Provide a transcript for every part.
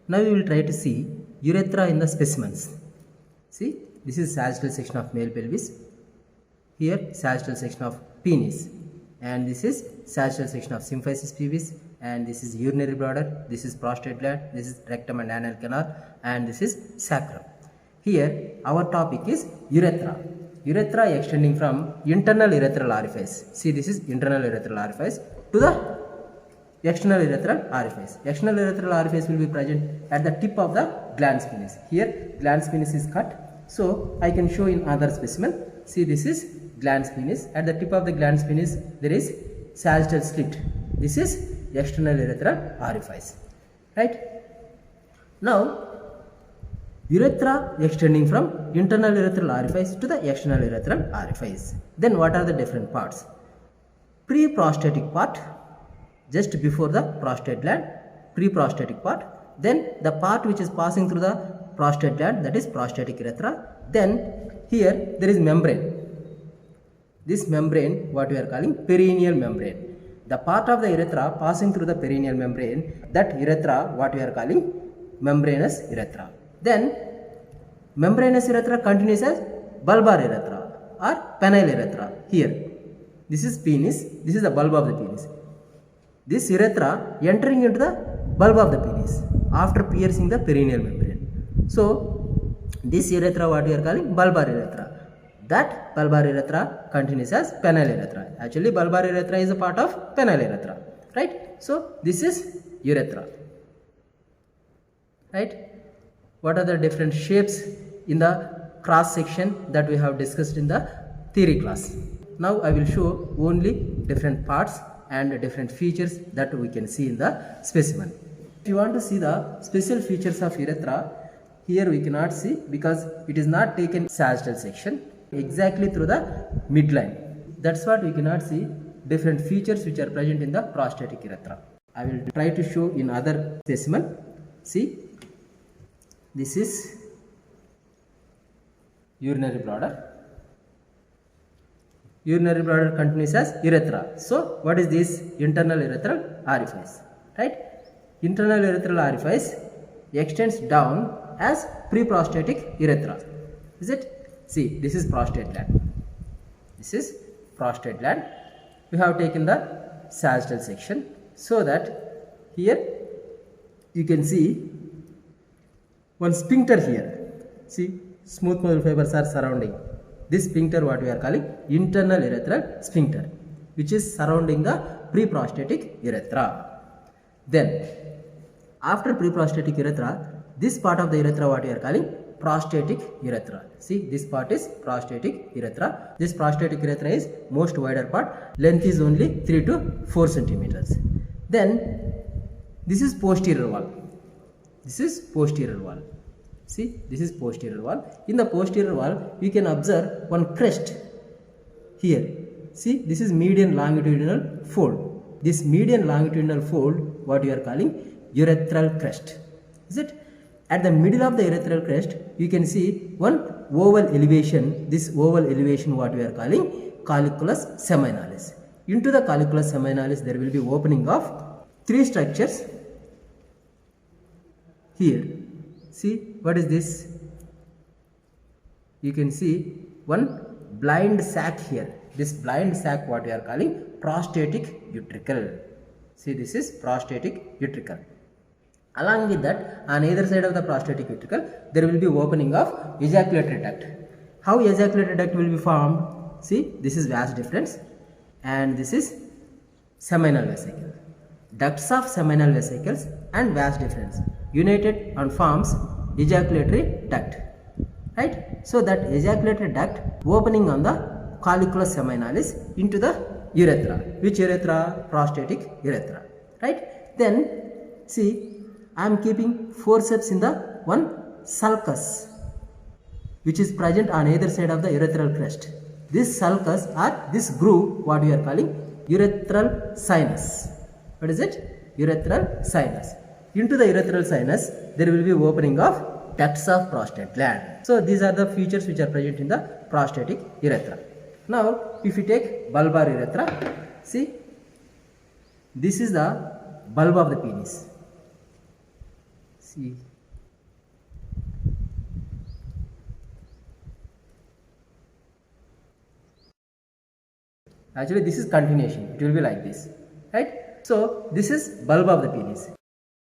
Now we will try to see urethra in the specimens. See, this is sagittal section of male pelvis. Here sagittal section of penis, and this is sagittal section of symphysis pubis, and this is urinary bladder, this is prostate gland, this is rectum and anal canal, and this is sacrum. Here our topic is urethra. Urethra extending from internal urethral orifice. See, this is internal urethral orifice to the external urethral orifice. External urethral orifice will be present at the tip of the glans penis. Here glans penis is cut, so I can show in other specimen. See, this is glans penis. At the tip of the glans penis there is sagittal slit. This is external urethral orifice, right? Now urethra extending from internal urethral orifice to the external urethral orifice. Then what are the different parts? Pre-prostatic part, just before the prostate gland, pre-prostatic part. Then the part which is passing through the prostate gland, that is prostatic urethra. Then here there is membrane. This membrane, what we are calling perineal membrane. The part of the urethra passing through the perineal membrane, that urethra what we are calling membranous urethra. Then membranous urethra continues as bulbar urethra or penile urethra. Here this is penis, this is the bulb of the penis. This urethra entering into the bulb of the penis after piercing the perineal membrane. So this urethra what we are calling bulbar urethra. That bulbar urethra continues as penile urethra. Actually bulbar urethra is a part of penile urethra, right? So this is urethra, right? What are the different shapes in the cross section that we have discussed in the theory class? Now I will show only different parts and different features that we can see in the specimen. If you want to see the special features of urethra, here we cannot see because it is not taken sagittal section exactly through the midline. That's what we cannot see different features which are present in the prostatic urethra. I will try to show in other specimen. See, this is urinary bladder. Urinary bladder continues as urethra. So what is this? Internal urethral orifice, right? Internal urethral orifice extends down as pre-prostatic urethra. Is it? See, this is prostate gland. This is prostate gland. We have taken the sagittal section so that here you can see one sphincter here. See, smooth muscle fibers are surrounding this sphincter, what we are calling internal urethral sphincter, which is surrounding the pre-prostatic urethra. Then after pre-prostatic urethra, this part of the urethra what we are calling prostatic urethra. See, this part is prostatic urethra. This prostatic urethra is most wider part. Length is only 3 to 4 centimeters. Then this is posterior wall. This is posterior wall. See, this is posterior wall. In the posterior wall, we can observe one crest here. See, this is median longitudinal fold. This median longitudinal fold, what we are calling urethral crest. Is it? At the middle of the urethral crest, you can see one oval elevation. This oval elevation, what we are calling colliculus seminalis. Into the colliculus seminalis, there will be opening of 3 structures here. See, what is this? You can see one blind sac here. This blind sac what we are calling prostatic utricle. See, this is prostatic utricle. Along with that, on either side of the prostatic utricle, there will be opening of ejaculatory duct. How ejaculatory duct will be formed? See, this is vas deferens and this is seminal vesicle. Ducts of seminal vesicles and vas deferens united and forms ejaculatory duct, right? So that ejaculatory duct opening on the colliculus seminalis into the urethra. Which urethra? Prostatic urethra, right? Then see, I am keeping forceps in the one sulcus which is present on either side of the urethral crest. This sulcus or this groove what we are calling urethral sinus. What is it? Urethral sinus. Into the urethral sinus there will be opening of ducts of prostate gland. So these are the features which are present in the prostatic urethra. Now if you take bulbar urethra, see, this is the bulb of the penis. See, actually this is continuation, it will be like this, right? So this is bulb of the penis.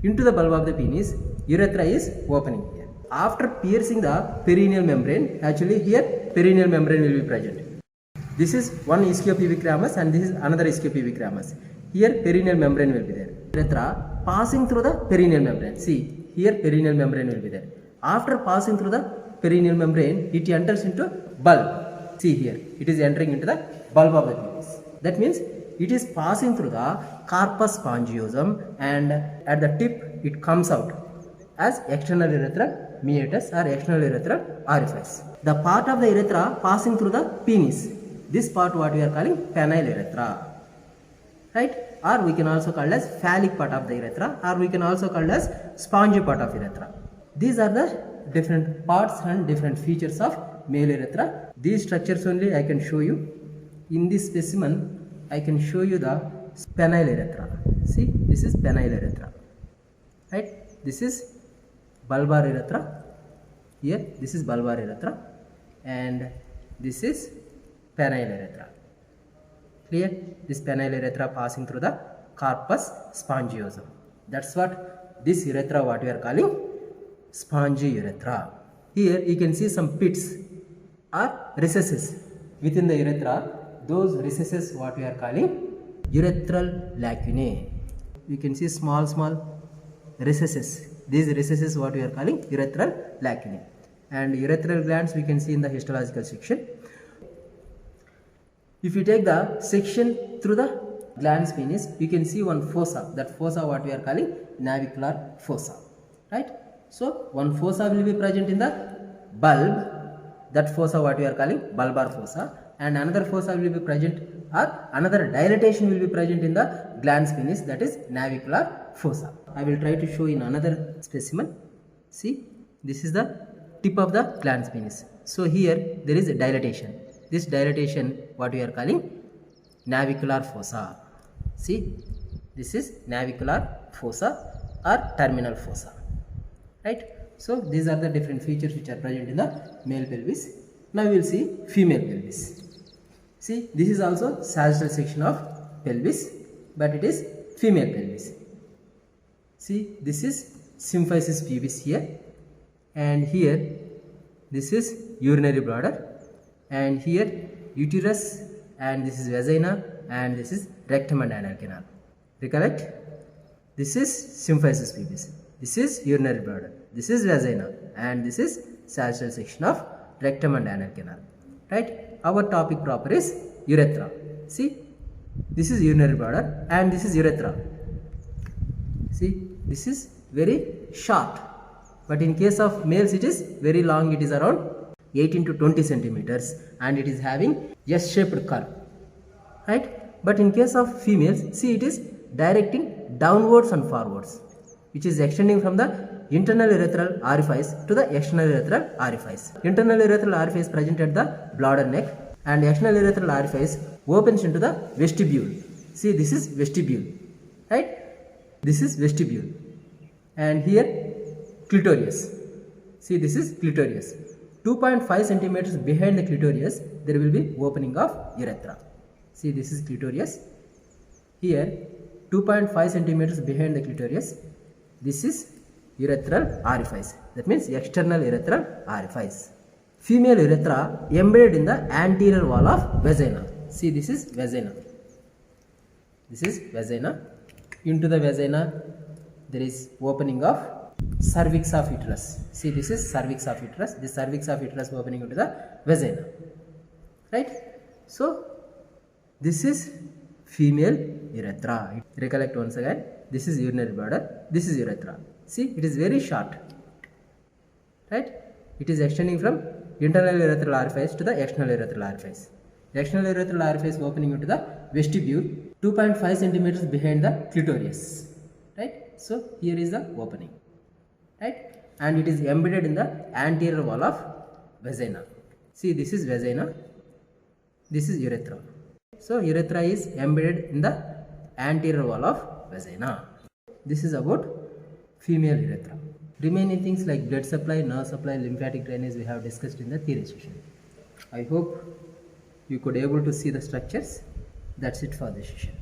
Into the bulb of the penis, urethra is opening here. After piercing the perineal membrane, actually here perineal membrane will be present. This is one ischiopubic ramus and this is another ischiopubic ramus. Here perineal membrane will be there. Urethra passing through the perineal membrane. See, here perineal membrane will be there. After passing through the perineal membrane, it enters into bulb. See here, it is entering into the bulb of the penis. That means it is passing through the corpus spongiosum and at the tip it comes out as external urethral meatus or external urethral orifice. The part of the urethra passing through the penis, this part what we are calling penile urethra, right? Or we can also call as phallic part of the urethra, or we can also call as spongy part of urethra. These are the different parts and different features of male urethra. These structures only I can show you. In this specimen, I can show you the penile urethra. See, this is penile urethra, right? This is bulbar urethra. Here, this is bulbar urethra, and this is penile urethra. Clear? This penile urethra passing through the corpus spongiosum. That's what this urethra what we are calling spongy urethra. Here you can see some pits or recesses within the urethra. Those recesses what we are calling urethral lacunae. You can see small recesses. These recesses what we are calling urethral lacunae. And urethral glands we can see in the histological section. If you take the section through the glans penis, you can see one fossa. That fossa what we are calling navicular fossa, right? So one fossa will be present in the bulb. That fossa what we are calling bulbar fossa, and another fossa will be present, or another dilatation will be present in the glans penis, that is navicular fossa. I will try to show in another specimen. See, this is the tip of the glans penis. So here there is a dilatation. This dilatation what we are calling navicular fossa. See, this is navicular fossa or terminal fossa, right? So these are the different features which are present in the male pelvis. Now we will see female pelvis. See, this is also sagittal section of pelvis, but it is female pelvis. See, this is symphysis pubis here, and here this is urinary bladder, and here uterus, and this is vagina, and this is rectum and anal canal. Recollect? This is symphysis pubis, this is urinary bladder, this is vagina, and this is sagittal section of rectum and anal canal, right? Our topic proper is urethra. See, this is urinary bladder and this is urethra. See, this is very short, but in case of males it is very long. It is around 18 to 20 centimeters and it is having S-shaped curve, right? But in case of females, see, it is directing downwards and forwards, which is extending from the internal urethral orifice to the external urethral orifice. Internal urethral orifice present at the bladder neck, and external urethral orifice opens into the vestibule. See, this is vestibule, right? This is vestibule, and here clitorius. See, this is clitorius. 2.5 centimeters behind the clitorius there will be opening of urethra. See, this is clitorius. Here 2.5 centimeters behind the clitorius, this is urethral orifice, that means external urethral orifice. Female urethra embedded in the anterior wall of vagina. See, this is vagina. This is vagina. Into the vagina there is opening of cervix of uterus. See, this is cervix of uterus. This cervix of uterus opening into the vagina, right? So this is female urethra. Recollect once again. This is urinary bladder. This is urethra. See, it is very short, right? It is extending from internal urethral orifice to the external urethral orifice. The external urethral orifice opening into the vestibule, 2.5 centimeters behind the clitorius, right? So here is the opening, right? And it is embedded in the anterior wall of vagina. See, this is vagina, this is urethra. So urethra is embedded in the anterior wall of vagina. This is about female urethra. Remaining things like blood supply, nerve supply, lymphatic drainage we have discussed in the theory session. I hope you could able to see the structures. That's it for this session.